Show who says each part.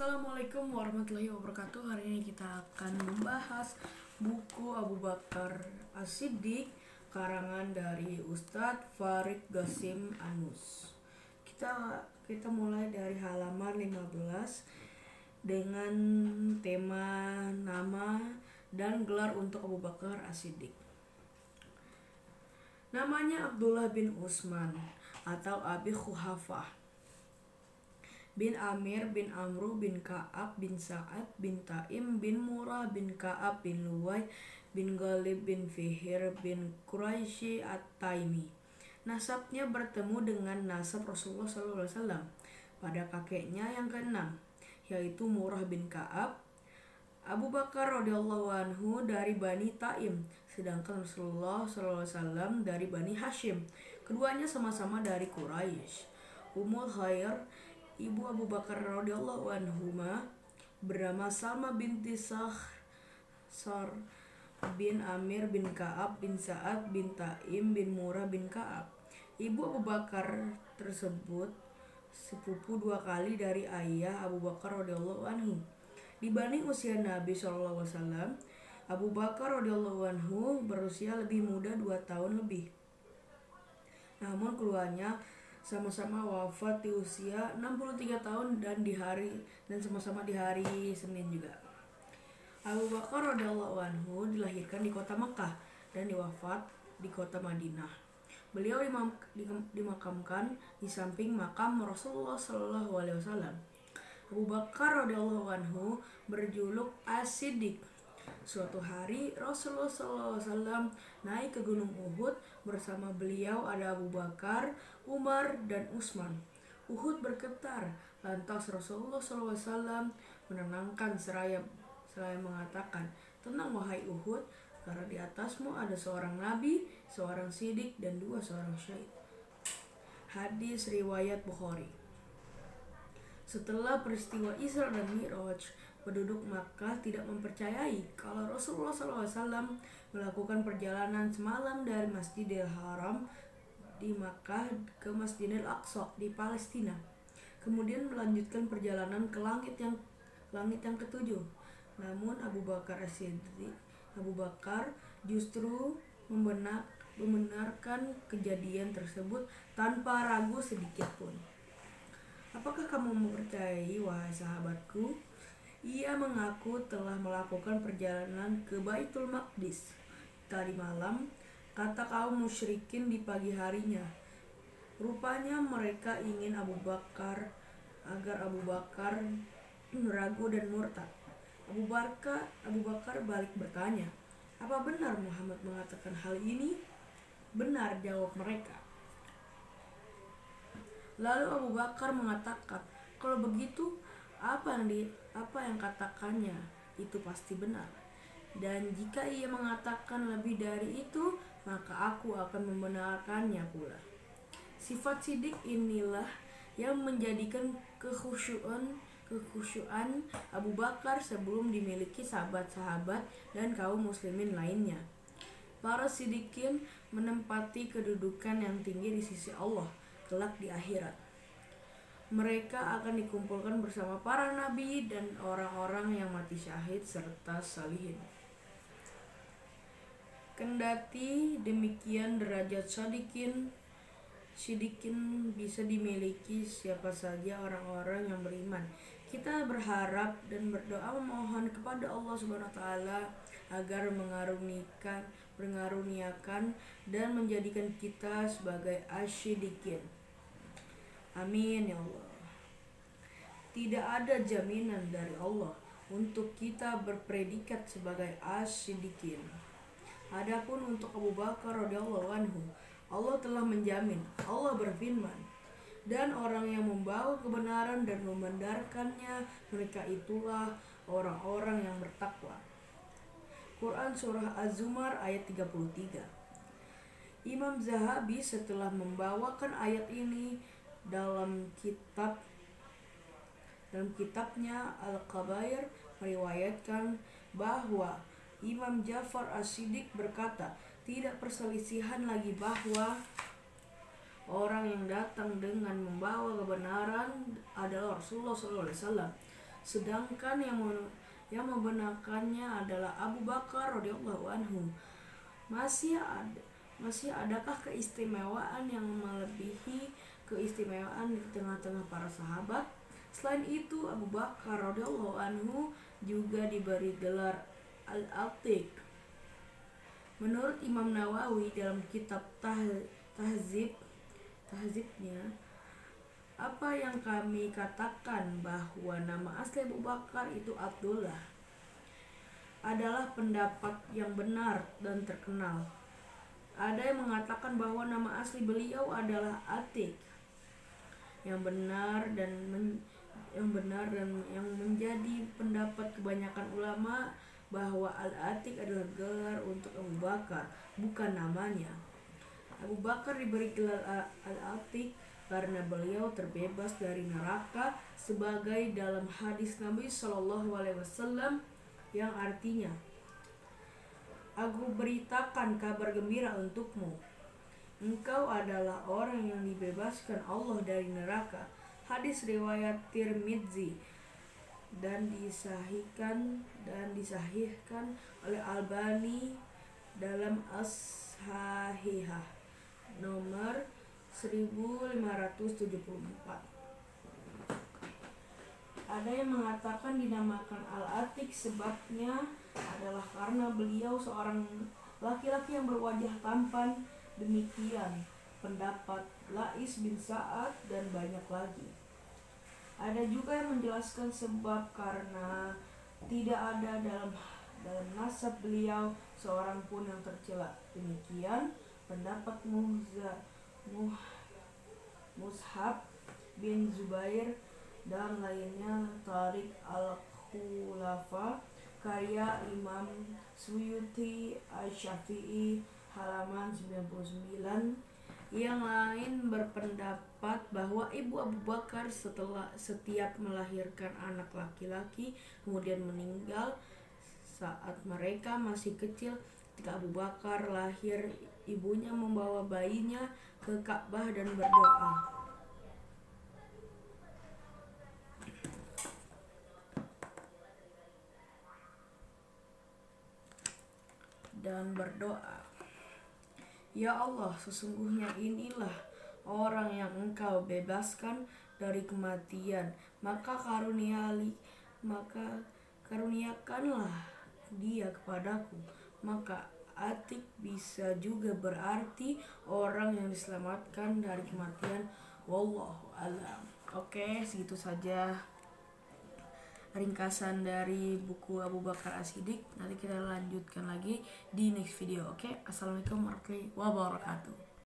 Speaker 1: Assalamualaikum warahmatullahi wabarakatuh. Hari ini kita akan membahas buku Abu Bakar As-Siddiq karangan dari Ustadz Farid Qasim Anus. Kita mulai dari halaman 15 dengan tema nama dan gelar untuk Abu Bakar As-Siddiq. Namanya Abdullah bin Utsman atau Abi Quhafah bin Amir bin Amru bin Ka'ab bin Sa'ad bin Taim bin Murrah bin Ka'ab bin Luwai bin Ghalib bin Fihr bin Quraisy At-Taimi. Nasabnya bertemu dengan nasab Rasulullah SAW pada kakeknya yang keenam, yaitu Murrah bin Ka'ab. Abu Bakar radhiyallahu anhu dari Bani Taim, sedangkan Rasulullah SAW dari Bani Hashim. Keduanya sama-sama dari Quraisy. Ummul Khair, ibu Abu Bakar radhiyallahu anhuma, bernama Salma binti Sar bin Amir bin Ka'ab bin Sa'ad bin Taim bin Murrah bin Ka'ab. Ibu Abu Bakar tersebut sepupu dua kali dari ayah Abu Bakar radhiyallahu anhu. Dibanding usia Nabi SAW, Abu Bakar radhiyallahu anhu berusia lebih muda 2 tahun lebih. Namun keduanya sama-sama wafat di usia 63 tahun dan sama-sama di hari Senin juga. Abu Bakar radhiyallahu anhu dilahirkan di kota Makkah dan diwafat di kota Madinah. Beliau dimakamkan di samping makam Rasulullah SAW. Abu Bakar radhiyallahu anhu berjuluk As-Siddiq. Suatu hari Rasulullah SAW naik ke Gunung Uhud. Bersama beliau ada Abu Bakar, Umar, dan Utsman. Uhud bergetar. Lantas Rasulullah SAW menenangkan seraya mengatakan, "Tenang wahai Uhud, karena di atasmu ada seorang nabi, seorang siddiq, dan 2 seorang syahid." Hadis riwayat Bukhari. Setelah peristiwa Isra dan Mi'raj, penduduk Makkah tidak mempercayai kalau Rasulullah SAW melakukan perjalanan semalam dari Masjidil Haram di Makkah ke Masjidil Aqsa di Palestina, kemudian melanjutkan perjalanan ke langit yang ketujuh. Namun Abu Bakar justru membenarkan kejadian tersebut tanpa ragu sedikit pun. "Apakah kamu mempercayai, wahai sahabatku?" Ia mengaku telah melakukan perjalanan ke Baitul Maqdis tadi malam, kata kaum musyrikin di pagi harinya. Rupanya mereka ingin agar Abu Bakar ragu dan murtad. Abu Bakar balik bertanya, "Apa benar Muhammad mengatakan hal ini?" "Benar," jawab mereka. Lalu Abu Bakar mengatakan, "Kalau begitu, apa yang katakannya itu pasti benar. Dan jika ia mengatakan lebih dari itu, maka aku akan membenarkannya pula." Sifat siddiq inilah yang menjadikan kekhusyuan Abu Bakar sebelum dimiliki sahabat-sahabat dan kaum muslimin lainnya. Para siddiqin menempati kedudukan yang tinggi di sisi Allah kelak di akhirat. Mereka akan dikumpulkan bersama para nabi dan orang-orang yang mati syahid serta salihin. Kendati demikian, derajat Siddiqin bisa dimiliki siapa saja orang-orang yang beriman. Kita berharap dan berdoa memohon kepada Allah SWT agar mengaruniakan dan menjadikan kita sebagai As-Siddiqin. Amin ya Allah. Tidak ada jaminan dari Allah untuk kita berpredikat sebagai As-Siddiqin. Adapun untuk Abu Bakar radhiyallahu anhu, Allah telah menjamin. Allah berfirman, "Dan orang yang membawa kebenaran dan membenarkannya, mereka itulah orang-orang yang bertakwa." Quran Surah Az-Zumar ayat 33. Imam Zahabi setelah membawakan ayat ini dalam kitabnya Al-Kabair meriwayatkan bahwa Imam Ja'far As-Siddiq berkata, "Tidak perselisihan lagi bahwa orang yang datang dengan membawa kebenaran adalah Rasulullah SAW. sedangkan yang membenarkannya adalah Abu Bakar radhiyallahu anhu. Masih adakah keistimewaan yang melebihi keistimewaan di tengah-tengah para sahabat? Selain itu, Abu Bakar radhiyallahu anhu juga diberi gelar Al-Atiq. Menurut Imam Nawawi dalam kitab Tahzibnya, apa yang kami katakan bahwa nama asli Abu Bakar itu Abdullah adalah pendapat yang benar dan terkenal. Ada yang mengatakan bahwa nama asli beliau adalah Atiq. Yang benar dan yang menjadi pendapat kebanyakan ulama bahwa Al-Atiq adalah gelar untuk Abu Bakar, bukan namanya. Abu Bakar diberi gelar Al-Atiq karena beliau terbebas dari neraka, sebagai dalam hadis Nabi SAW yang artinya, "Aku beritakan kabar gembira untukmu. Engkau adalah orang yang dibebaskan Allah dari neraka." Hadis riwayat Tirmidzi dan disahihkan oleh Albani dalam As-Sahihah nomor 1574. Ada yang mengatakan dinamakan Al-Atiq sebabnya adalah karena beliau seorang laki-laki yang berwajah tampan. Demikian pendapat Lais bin Sa'ad dan banyak lagi. Ada juga yang menjelaskan sebab karena tidak ada dalam nasab beliau seorang pun yang tercela. Demikian pendapat Mushab bin Zubair dan lainnya. Tariq al-Khulafa karya Imam Suyuti Asy-Syafi'i halaman 99. Yang lain berpendapat bahwa ibu Abu Bakar setiap melahirkan anak laki-laki kemudian meninggal saat mereka masih kecil. Ketika Abu Bakar lahir, ibunya membawa bayinya ke Ka'bah dan berdoa, "Ya Allah, sesungguhnya inilah orang yang Engkau bebaskan dari kematian, maka karuniakanlah dia kepadaku." Maka Atiq bisa juga berarti orang yang diselamatkan dari kematian. Wallahu a'lam. Oke, segitu saja ringkasan dari buku Abu Bakar As-Siddiq. Nanti kita lanjutkan lagi di next video. Oke, assalamualaikum warahmatullahi wabarakatuh.